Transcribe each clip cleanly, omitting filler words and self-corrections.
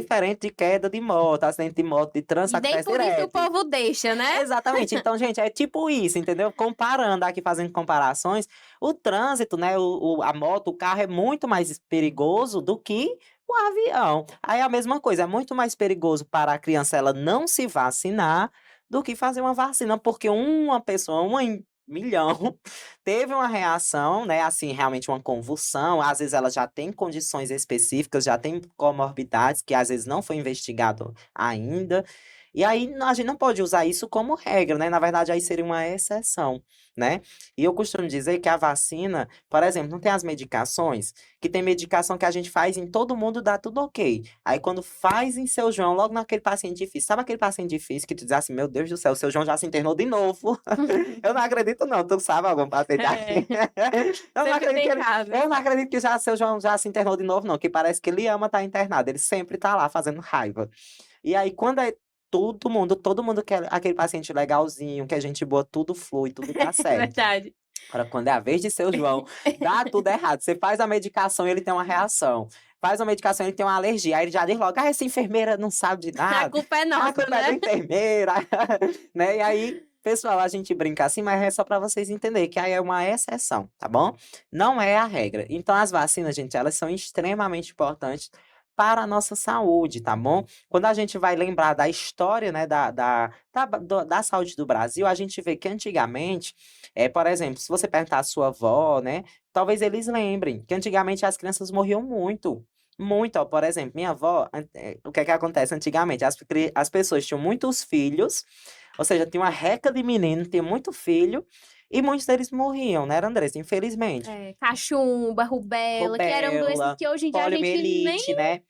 Diferente de queda de moto, acidente de moto, de trânsito, E nem acontece por isso o direto. povo deixa, né? Exatamente. Então, gente, é tipo isso, entendeu? Comparando aqui, fazendo comparações, o trânsito, né, a moto, o carro é muito mais perigoso do que o avião. Aí é a mesma coisa, é muito mais perigoso para a criança ela não se vacinar do que fazer uma vacina, porque uma pessoa, uma em milhão, teve uma reação, né, assim, realmente uma convulsão, às vezes ela já tem condições específicas, já tem comorbidades que às vezes não foi investigado ainda, e aí a gente não pode usar isso como regra, né, na verdade aí seria uma exceção, né. E eu costumo dizer que a vacina, por exemplo, não tem as medicações, que tem medicação que a gente faz em todo mundo, dá tudo ok. Aí quando faz em Seu João, logo naquele paciente difícil, sabe aquele paciente difícil que tu diz assim: "Meu Deus do céu, o Seu João já se internou de novo". Eu não acredito não, tu sabe algum paciente assim? É, Eu não sempre acredito que tem ele casos. eu não acredito que já Seu João já se internou de novo não, que parece que ele ama estar internado, ele sempre tá lá fazendo raiva. E aí quando é todo mundo quer aquele paciente legalzinho, que a gente boa, tudo flui, tudo dá É certo. verdade. Agora quando é a vez de Seu João, dá tudo errado. Você faz a medicação e ele tem uma reação. Faz a medicação e ele tem uma alergia. Aí ele já diz logo: "Ah, essa enfermeira não sabe de A nada. culpa é A nossa, culpa é da né? enfermeira", né. E aí, pessoal, a gente brinca assim, mas é só para vocês entenderem que aí é uma exceção, tá bom? Não é a regra. Então as vacinas, gente, elas são extremamente importantes para a nossa saúde, tá bom? Quando a gente vai lembrar da história, né, da saúde do Brasil, a gente vê que antigamente, por exemplo, se você perguntar à sua avó, né, talvez eles lembrem que antigamente as crianças morriam muito. Muito, ó, por exemplo, minha avó, o que é que acontece antigamente? As pessoas tinham muitos filhos, ou seja, tinha uma reca de menino, tinha muito filho, e muitos deles morriam, né, Andressa? Infelizmente. É, cachumba, rubéola, que eram doenças Rubéola, que hoje em dia a gente nem poliomielite, né,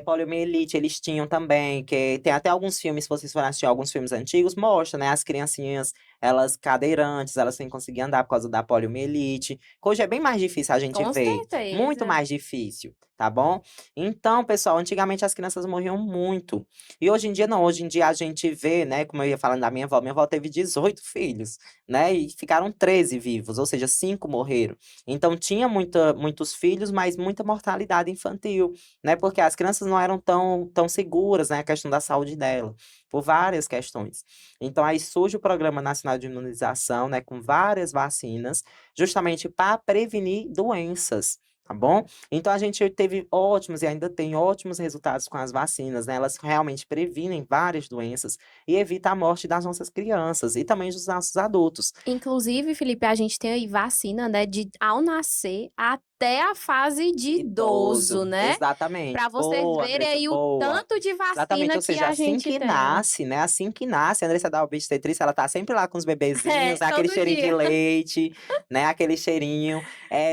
poliomielite eles tinham também, que tem até alguns filmes, se vocês forem assistir alguns filmes antigos, mostra, né, as criancinhas, elas cadeirantes, elas sem conseguir andar por causa da poliomielite, que hoje é bem mais difícil a gente com ver, muito certeza. mais difícil, tá bom? Então, pessoal, antigamente as crianças morriam muito, e hoje em dia não, hoje em dia a gente vê, né, como eu ia falando da minha avó teve 18 filhos, né, e ficaram 13 vivos, ou seja, 5 morreram. Então tinha muitos filhos, mas muita mortalidade infantil, né, porque as crianças não eram tão seguras, né, a questão da saúde dela, por várias questões. Então aí surge o Programa Nacional de Imunização, né, com várias vacinas, justamente para prevenir doenças, tá bom? Então a gente teve ótimos e ainda tem ótimos resultados com as vacinas, né, elas realmente previnem várias doenças e evita a morte das nossas crianças e também dos nossos adultos. Inclusive, Felipe, a gente tem aí vacina, né, de ao nascer até a fase de idoso, Idoso, né? exatamente. Para vocês Boa, verem Andressa, aí o boa. tanto de Exatamente, vacina ou que seja, a assim gente que tem. nasce, né, assim que nasce, a Andressa da obstetricia, ela tá sempre lá com os bebezinhos, É, né, aquele todo cheirinho de dia. leite, né, aquele cheirinho.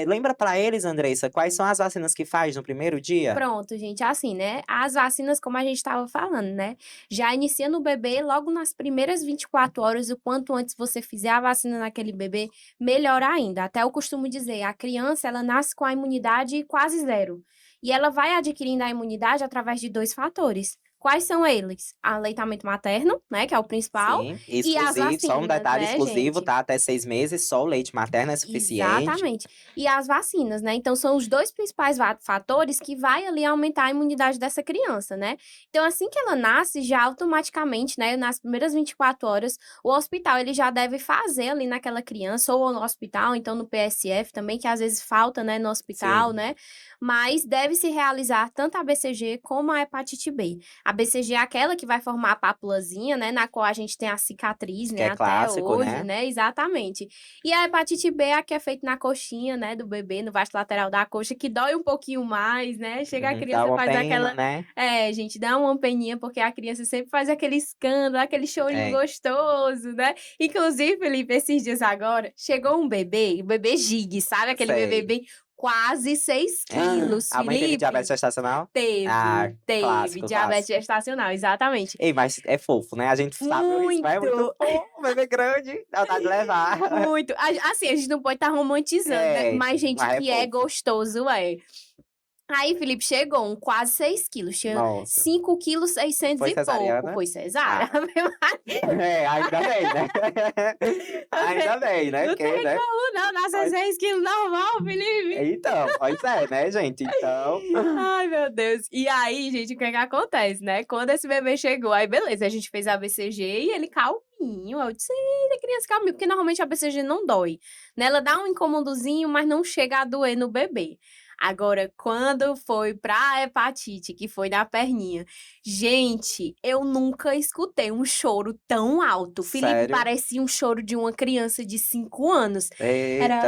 Lembra pra eles, Andressa, quais são as vacinas que faz no primeiro dia? Pronto, gente, assim, né? As vacinas, como a gente estava falando, né? Já inicia no bebê logo nas primeiras 24 horas, o quanto antes você fizer a vacina naquele bebê, melhor ainda. Até eu costumo dizer, a criança, ela nasce com a imunidade quase zero. E ela vai adquirindo a imunidade através de dois fatores. Quais são eles? Aleitamento materno, né, que é o principal, Sim, e as exclusivo, só um vacinas, detalhe né, exclusivo, gente? tá, até 6 meses, só o leite materno é suficiente. Exatamente. E as vacinas, né? Então, são os dois principais fatores que vai ali aumentar a imunidade dessa criança, né? Então, assim que ela nasce, já automaticamente, né, nas primeiras 24 horas, o hospital ele já deve fazer ali naquela criança, ou no hospital, então no PSF também, que às vezes falta, né, no hospital, Sim, né? Mas deve se realizar tanto a BCG como a hepatite B. A BCG é aquela que vai formar a papulazinha, né, na qual a gente tem a cicatriz, que né, é até clássico, hoje, né. né? Exatamente. E a hepatite B é a que é feita na coxinha, né, do bebê, no vasto lateral da coxa, que dói um pouquinho mais, né? Chega a Uhum, dá criança uma faz pena, aquela né. gente, dá uma peninha, porque a criança sempre faz aquele escândalo, aquele chorinho É. gostoso, né? Inclusive, Felipe, esses dias agora, chegou um bebê, o bebê Gig, sabe? Aquele bebê Sei. bem quase 6 quilos, A mãe teve diabetes Felipe. gestacional? Ah, Teve clássico, diabetes clássico. gestacional, exatamente. Ei, mas é fofo, né, a gente sabe o risco, mas é muito Muito! fofo, bebê grande, dá vontade de levar. Muito. Assim, a gente não pode estar romantizando, né? É, Mas, gente, mas é que é fofo. gostoso, é. Aí, Felipe, chegou quase 6 quilos. Tinha Nossa. 5 quilos 600 Foi e pouco. cesariana? Foi cesárea. Ah. É, ainda bem, né? Ainda bem, né? Não Porque, tem né? como não, nascer Mas 6 quilos normal, Felipe. então, pois é, né, gente? Então, Ai, meu Deus. E aí, gente, o que é que acontece, né? Quando esse bebê chegou, aí beleza, a gente fez a BCG e ele calminho. Eu disse, eita, criança calminho, porque normalmente a BCG não dói, né? Ela dá um incômodozinho, mas não chega a doer no bebê. Agora, quando foi pra hepatite, que foi na perninha, gente, eu nunca escutei um choro tão alto. Felipe, sério? parecia um choro de uma criança de 5 anos. Era Eita.